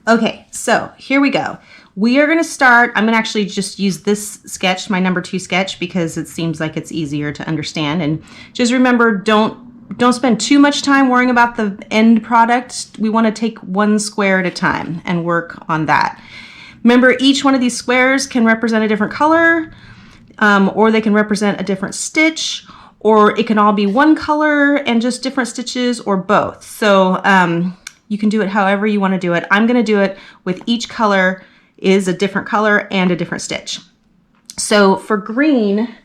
Okay, so here we go. We are gonna start, I'm gonna actually just use this sketch, my number 2 sketch, because it seems like it's easier to understand. And just remember, don't spend too much time worrying about the end product. We wanna take one square at a time and work on that. Remember, each one of these squares can represent a different color, or they can represent a different stitch, or it can all be one color and just different stitches, or both. So you can do it however you want to do it. I'm going to do it with each color is a different color and a different stitch. So for green,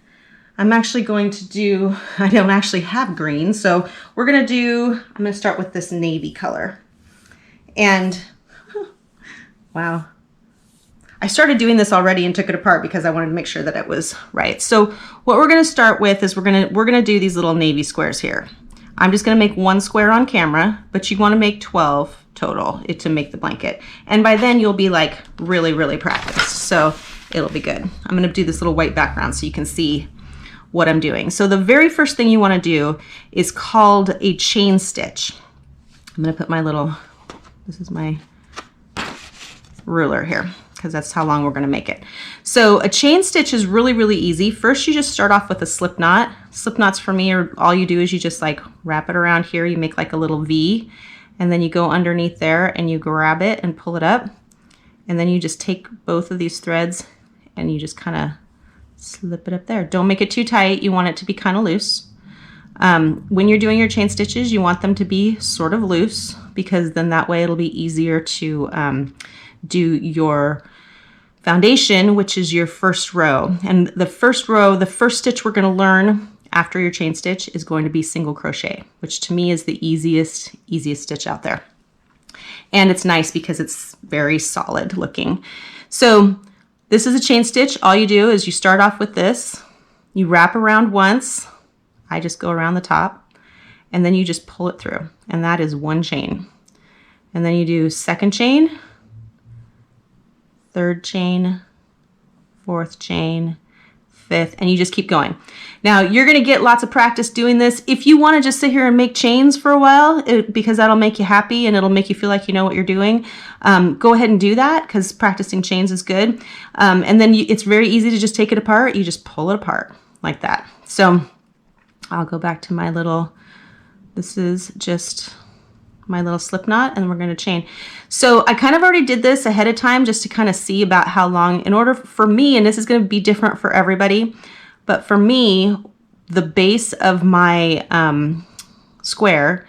I'm actually going to do, I don't actually have green, so we're going to do, I'm going to start with this navy color. And wow, I started doing this already and took it apart because I wanted to make sure that it was right. So what we're going to start with is we're going to do these little navy squares here. I'm just going to make one square on camera, but you want to make 12 total to make the blanket. And by then you'll be like really, really practiced. So it'll be good. I'm going to do this little white background so you can see what I'm doing. So the very first thing you want to do is called a chain stitch. I'm going to put my little, this is my ruler here, because that's how long we're going to make it. So a chain stitch is really, really easy. First, you just start off with a slip knot. Slip knots for me are all you do is you just like wrap it around here. You make like a little V, and then you go underneath there and you grab it and pull it up. And then you just take both of these threads and you just kind of slip it up there. Don't make it too tight. You want it to be kind of loose. When you're doing your chain stitches, you want them to be sort of loose, because then that way it'll be easier to do your foundation, which is your first row. And the first row, the first stitch we're going to learn after your chain stitch is going to be single crochet, which to me is the easiest stitch out there. And it's nice because it's very solid looking. So this is a chain stitch. All you do is you start off with this, you wrap around once. I just go around the top, and then you just pull it through, and that is one chain. And then you do second chain, third chain, fourth chain, fifth, and you just keep going. Now you're going to get lots of practice doing this. If you want to just sit here and make chains for a while, because that'll make you happy and it'll make you feel like you know what you're doing, go ahead and do that, because practicing chains is good. And then it's very easy to just take it apart. You just pull it apart like that. So I'll go back to my little, this is just my little slip knot, and we're going to chain. So I kind of already did this ahead of time just to kind of see about how long, in order for me, and this is going to be different for everybody, but for me, the base of my square,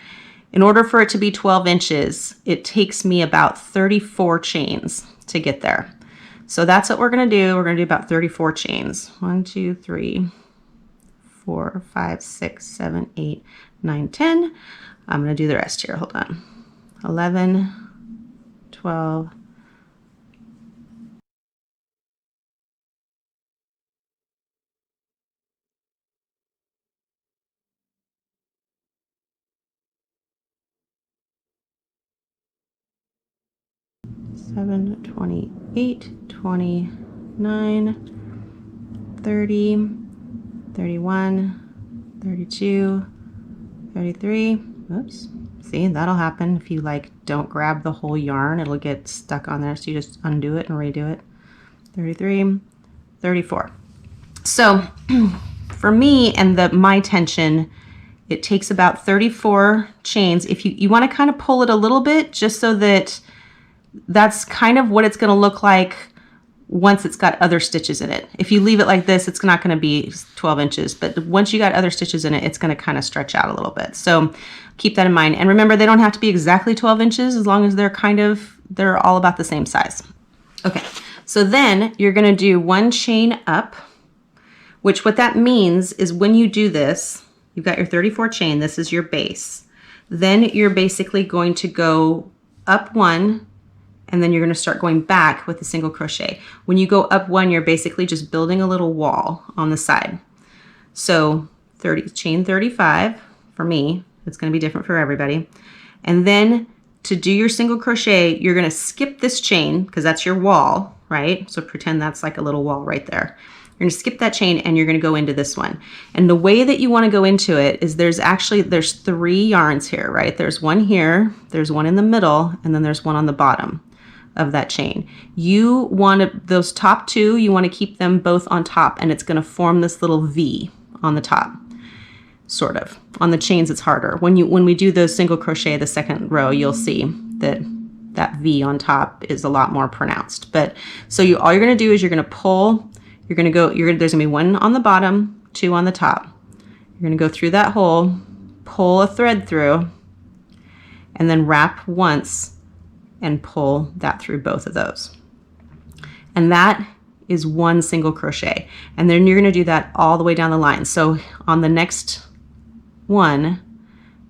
in order for it to be 12 inches, it takes me about 34 chains to get there. So that's what we're going to do. We're going to do about 34 chains. 1, 2, 3, 4, 5, 6, 7, 8, 9, 10. I'm going to do the rest here. Hold on. 11, 12, 7, 28, 29, 30, 31, 32, 33. Oops. See, that'll happen if you like don't grab the whole yarn. It'll get stuck on there, so you just undo it and redo it. 33, 34. So for me and my tension, it takes about 34 chains. If you want to kind of pull it a little bit, just so that that's kind of what it's going to look like once it's got other stitches in it. If you leave it like this, it's not going to be 12 inches, but once you got other stitches in it, it's going to kind of stretch out a little bit. So keep that in mind. And remember, they don't have to be exactly 12 inches as long as they're all about the same size. Okay, so then you're going to do one chain up, which what that means is when you do this, you've got your 34 chain, this is your base. Then you're basically going to go up one, and then you're going to start going back with a single crochet. When you go up one, you're basically just building a little wall on the side. So chain 35 for me, it's going to be different for everybody. And then to do your single crochet, you're going to skip this chain because that's your wall, right? So pretend that's like a little wall right there. You're going to skip that chain and you're going to go into this one. And the way that you want to go into it is there's 3 yarns here, right? There's one here, there's one in the middle, and then there's one on the bottom. of that chain. You want those top two, you want to keep them both on top, and it's going to form this little V on the top, sort of. On the chains, it's harder. When we do the single crochet, the second row, you'll see that that V on top is a lot more pronounced. But so all you're going to do is you're going to pull. There's going to be one on the bottom, two on the top. You're going to go through that hole, pull a thread through, and then wrap once and pull that through both of those. And that is one single crochet. And then you're going to do that all the way down the line. So on the next one,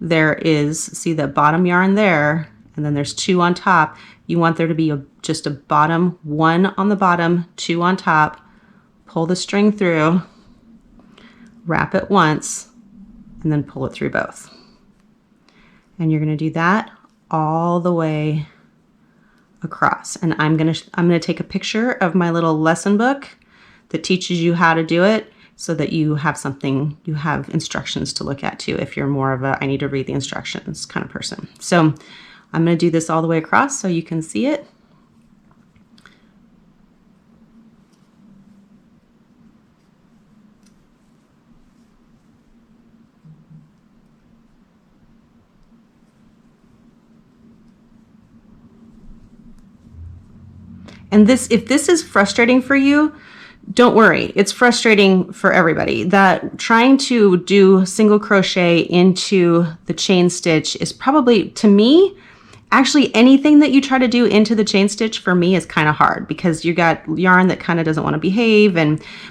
there is, see the bottom yarn there, and then there's two on top. You want there to be just a bottom, one on the bottom, two on top. Pull the string through, wrap it once, and then pull it through both. And you're going to do that all the way across. And I'm going to take a picture of my little lesson book that teaches you how to do it, so that you have instructions to look at too, if you're more of a I need to read the instructions kind of person. So I'm going to do this all the way across so you can see it. And if this is frustrating for you, don't worry. It's frustrating for everybody. That trying to do single crochet into the chain stitch is probably, to me, actually anything that you try to do into the chain stitch for me is kind of hard, because you got yarn that kind of doesn't want to behave.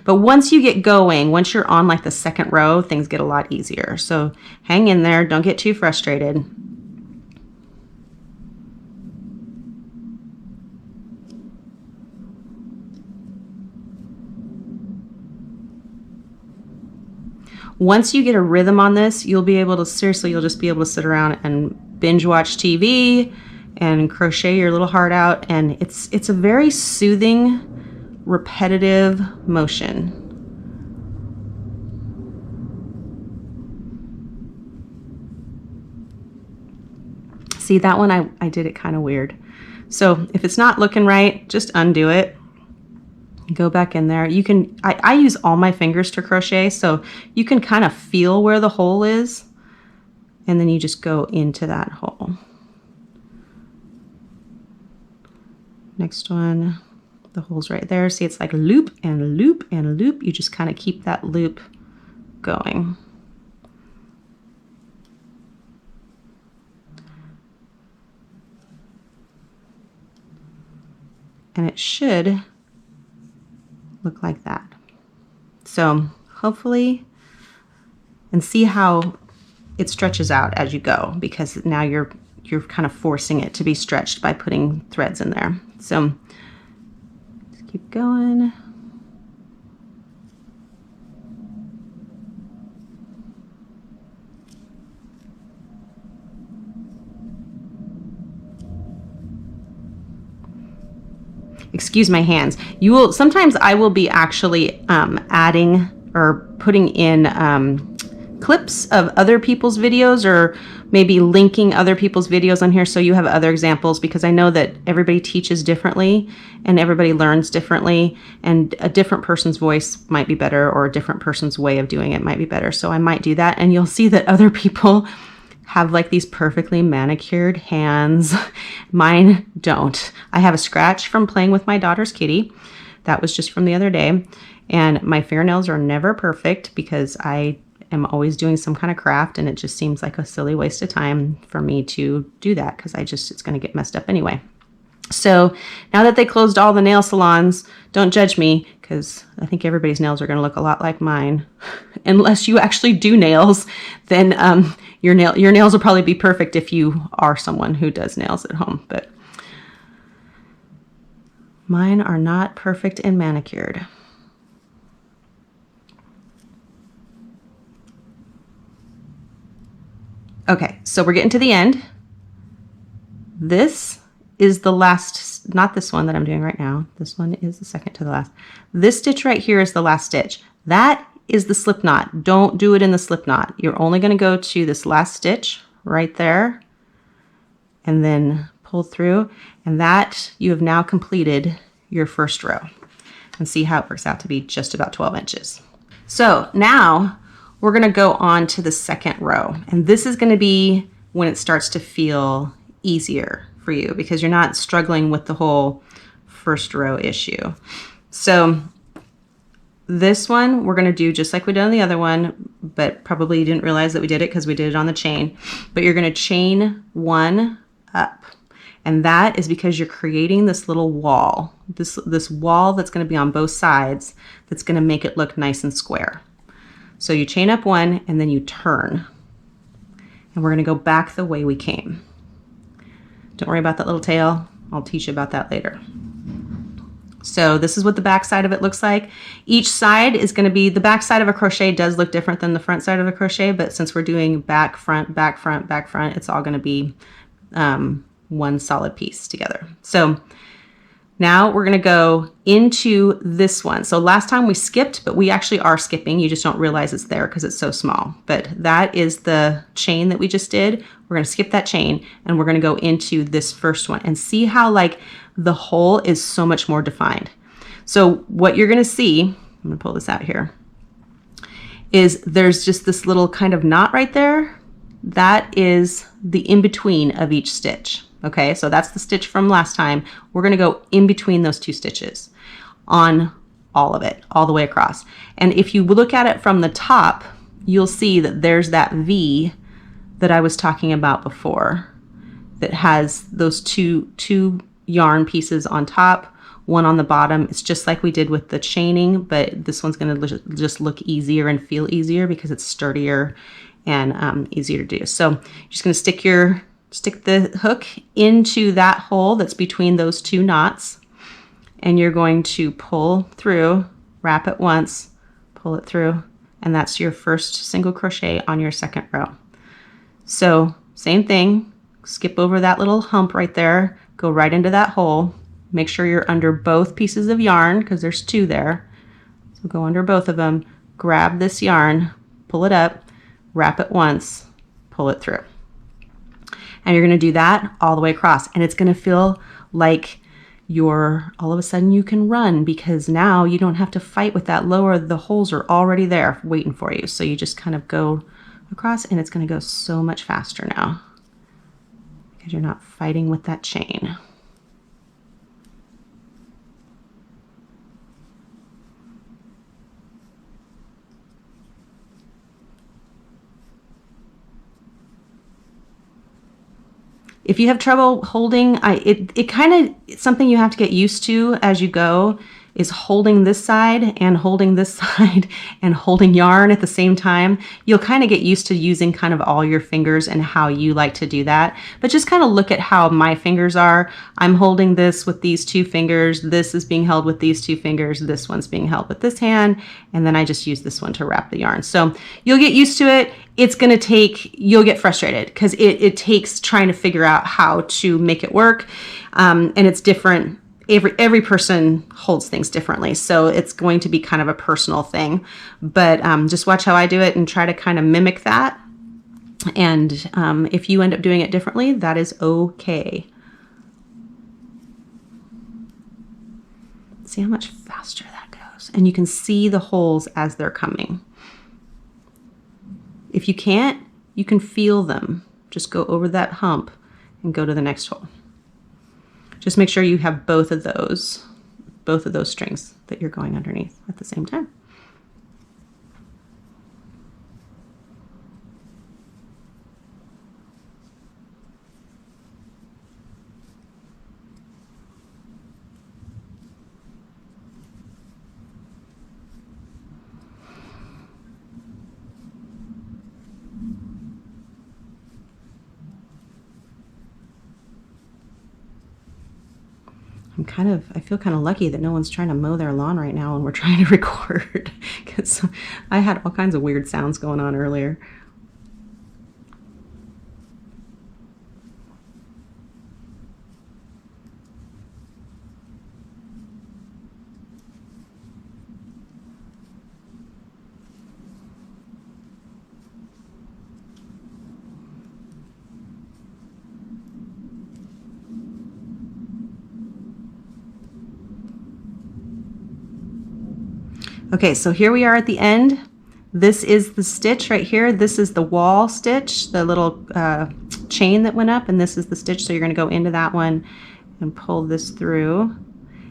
But once you get going, once you're on like the second row, things get a lot easier. So hang in there. Don't get too frustrated. Once you get a rhythm on this, you'll just be able to sit around and binge watch TV and crochet your little heart out. And it's a very soothing, repetitive motion. See, that one I did it kind of weird. So if it's not looking right, just undo it. Go back in there. You can, I use all my fingers to crochet, so you can kind of feel where the hole is, and then you just go into that hole. Next one, the hole's right there. See, it's like loop and loop and loop. You just kind of keep that loop going. And it should look like that. So hopefully, and see how it stretches out as you go, because now you're kind of forcing it to be stretched by putting threads in there. So just keep going. Excuse my hands. Sometimes I will be actually adding or putting in clips of other people's videos, or maybe linking other people's videos on here so you have other examples, because I know that everybody teaches differently and everybody learns differently, and a different person's voice might be better, or a different person's way of doing it might be better. So I might do that, and you'll see that other people have like these perfectly manicured hands. Mine don't. I have a scratch from playing with my daughter's kitty. That was just from the other day. And my fingernails are never perfect because I am always doing some kind of craft, and it just seems like a silly waste of time for me to do that, because it's going to get messed up anyway. So now that they closed all the nail salons, don't judge me, because I think everybody's nails are going to look a lot like mine. Unless you actually do nails, then your nails will probably be perfect if you are someone who does nails at home. But mine are not perfect and manicured. Okay, so we're getting to the end. This is the last, not this one that I'm doing right now. This one is the second to the last. This stitch right here is the last stitch. That is the slip knot. Don't do it in the slip knot. You're only going to go to this last stitch right there, and then pull through, and that you have now completed your first row. And see how it works out to be just about 12 inches. So now we're gonna go on to the second row. And this is gonna be when it starts to feel easier for you because you're not struggling with the whole first row issue. So this one we're gonna do just like we did on the other one, but probably you didn't realize that we did it because we did it on the chain. But you're gonna chain one up. And that is because you're creating this little wall, this wall that's going to be on both sides that's going to make it look nice and square. So you chain up one and then you turn. And we're going to go back the way we came. Don't worry about that little tail. I'll teach you about that later. So this is what the back side of it looks like. Each side is going to be, the back side of a crochet does look different than the front side of a crochet, but since we're doing back, front, back, front, back, front, it's all going to be one solid piece together. So now we're going to go into this one. So last time we skipped, but we actually are skipping. You just don't realize it's there because it's so small. But that is the chain that we just did. We're going to skip that chain and we're going to go into this first one and see how like the hole is so much more defined. So what you're going to see, I'm going to pull this out here, is there's just this little kind of knot right there. That is the in-between of each stitch. Okay, so that's the stitch from last time. We're going to go in between those two stitches on all of it, all the way across. And if you look at it from the top, you'll see that there's that V that I was talking about before that has those two yarn pieces on top, one on the bottom. It's just like we did with the chaining, but this one's going to just look easier and feel easier because it's sturdier and easier to do. So you're just going to stick the hook into that hole that's between those two knots, and you're going to pull through, wrap it once, pull it through, and that's your first single crochet on your second row. So same thing, skip over that little hump right there, go right into that hole, make sure you're under both pieces of yarn because there's two there. So go under both of them, grab this yarn, pull it up, wrap it once, pull it through. And you're going to do that all the way across. And it's going to feel like all of a sudden you can run because now you don't have to fight with that lower. The holes are already there waiting for you. So you just kind of go across and it's going to go so much faster now because you're not fighting with that chain. If you have trouble holding, it kind of, it's something you have to get used to as you go, is holding this side and holding this side and holding yarn at the same time. You'll kind of get used to using kind of all your fingers and how you like to do that. But just kind of look at how my fingers are. I'm holding this with these two fingers. This is being held with these two fingers. This one's being held with this hand. And then I just use this one to wrap the yarn. So you'll get used to it. It's going to take, you'll get frustrated because it takes trying to figure out how to make it work. And it's different. Every person holds things differently. So it's going to be kind of a personal thing, but just watch how I do it and try to kind of mimic that. And if you end up doing it differently, that is okay. See how much faster that goes. And you can see the holes as they're coming. If you can't, you can feel them. Just go over that hump and go to the next hole. Just make sure you have both of those strings that you're going underneath at the same time. I feel kind of lucky that no one's trying to mow their lawn right now and we're trying to record because I had all kinds of weird sounds going on earlier. Okay, so here we are at the end. This is the stitch right here. This is the wall stitch, the little chain that went up, and this is the stitch. So you're going to go into that one and pull this through.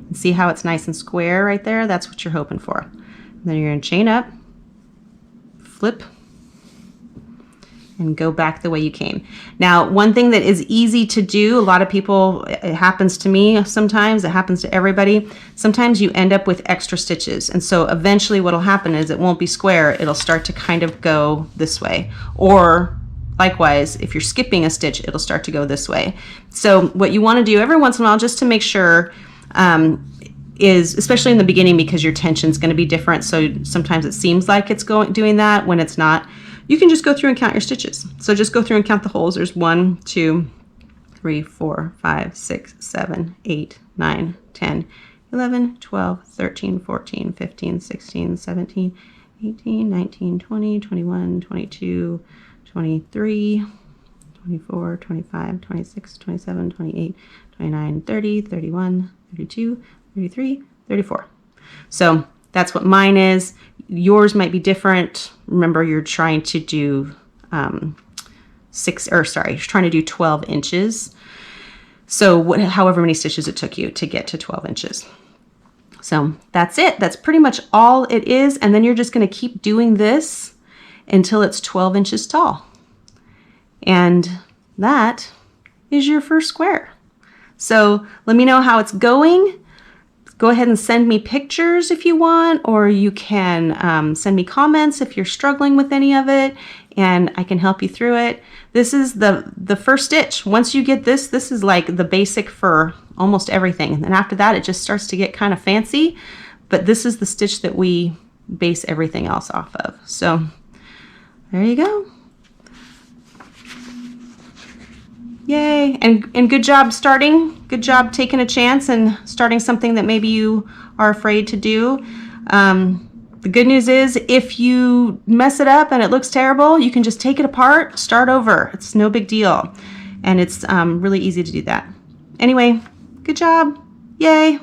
And see how it's nice and square right there? That's what you're hoping for. And then you're going to chain up, flip, and go back the way you came. Now, one thing that is easy to do, a lot of people, it happens to me sometimes, it happens to everybody, sometimes you end up with extra stitches. And so eventually what'll happen is it won't be square, it'll start to kind of go this way. Or likewise, if you're skipping a stitch, it'll start to go this way. So what you wanna do every once in a while, just to make sure, is, especially in the beginning, because your tension's gonna be different, so sometimes it seems like it's doing that when it's not. You can just go through and count your stitches. So just go through and count the holes. There's 1, 2, 3, 4, 5, 6, 7, 8, 9, 10, 11, 12, 13, 14, 15, 16, 17, 18, 19, 20, 21, 22, 23, 24, 25, 26, 27, 28, 29, 30, 31, 32, 33, 34. So that's what mine is. Yours might be different. Remember, you're trying to do you're trying to do 12 inches. So however many stitches it took you to get to 12 inches. So that's it. That's pretty much all it is. And then you're just going to keep doing this until it's 12 inches tall. And that is your first square. So let me know how it's going. Go ahead and send me pictures if you want, or you can send me comments if you're struggling with any of it, and I can help you through it. This is the first stitch. Once you get this, this is like the basic for almost everything. And then after that, it just starts to get kind of fancy, but this is the stitch that we base everything else off of. So there you go. Yay, and good job starting. Good job taking a chance and starting something that maybe you are afraid to do. The good news is if you mess it up and it looks terrible, you can just take it apart, start over. It's no big deal. And it's really easy to do that. Anyway, good job. Yay.